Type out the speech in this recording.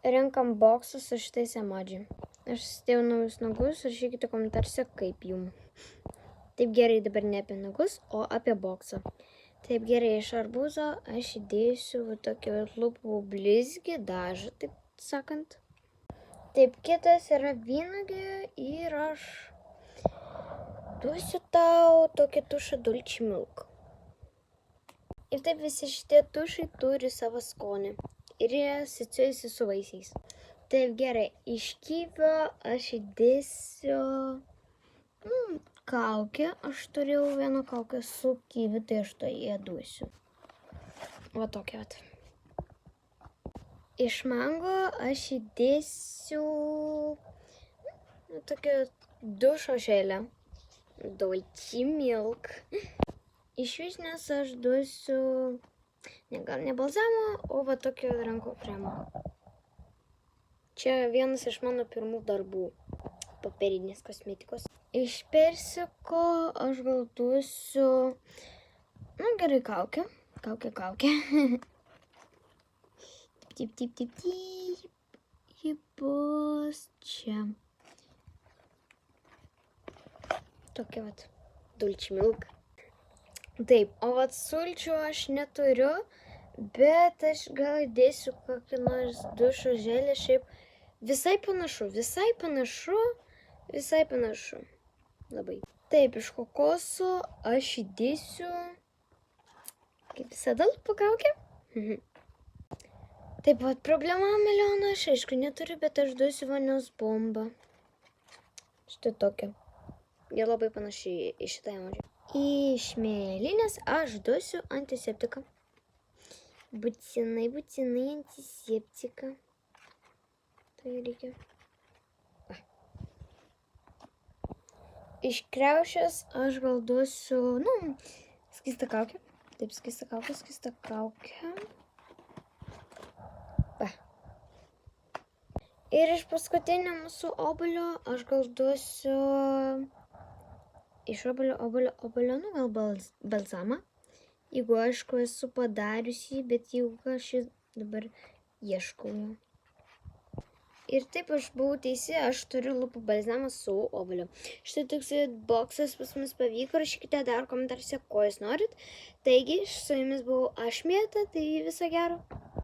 renkam boksą su šitais emodžiai. Aš įsidėjau naujus nagus, rašykite komentaruose, kaip jums. Taip gerai, dabar ne apie nagus, o apie boksą. Taip gerai, iš arbūzo aš įdėsiu va tokį lūpų blizgį, dažą, taip sakant. Taip, kitas yra vynuogė ir aš duosiu tau tokį tušą Dulce Milk. Ir taip visi šitie tušai turi savo skonį ir jie asocijuojasi su vaisiais. Taip gerai, iš kiwio aš įdėsiu kaukę. Aš turėjau vieną kaukę su kiwiu, tai aš to įduosiu. Va tokia vat. Iš mango aš įdėsiu tokią dušo želę. Dulce Milk. Iš vyšnios aš duosiu, gal ne balzamo, o va tokio rankų kremo. Čia vienas iš mano pirmų darbų popierinės kosmetikos. Iš persiko aš gal duosiu, gerai, kaukę. Kaukę. Taip. Ji bus čia. Tokia vat Dulce Milk. Taip, o vat sulčių aš neturiu, bet aš gal įdėsiu kokį nors dušo želę, šiaip visai panašu. Labai. Taip, iš kokoso aš įdėsiu, kaip visada, lūpų kaukę. Taip, vat problema meliono aš aišku neturiu, bet aš duosiu vonios bombą. Štai tokia. Jie labai panašiai į šitą emodžią. Iš mėlynės aš duosiu antiseptiką. Būtinai antiseptiką. Tai reikia. Iš kriaušės aš gal duosiu, skystą kaukę. Taip, skystą kaukę. Ir iš paskutinio mūsų obuolio aš gal duosiu iš obuolio, gal balzamą. Jeigu aišku esu padariusi, bet jeigu aš dabar ieškau jo. Ir taip aš buvau teisi, aš turiu lūpų balzamą su obuoliu. Štai toks boksas pas mus pavyko, rašykite dar komentaruose, ko jūs norit. Taigi, su jumis buvau aš, Mėta, tai viso gero.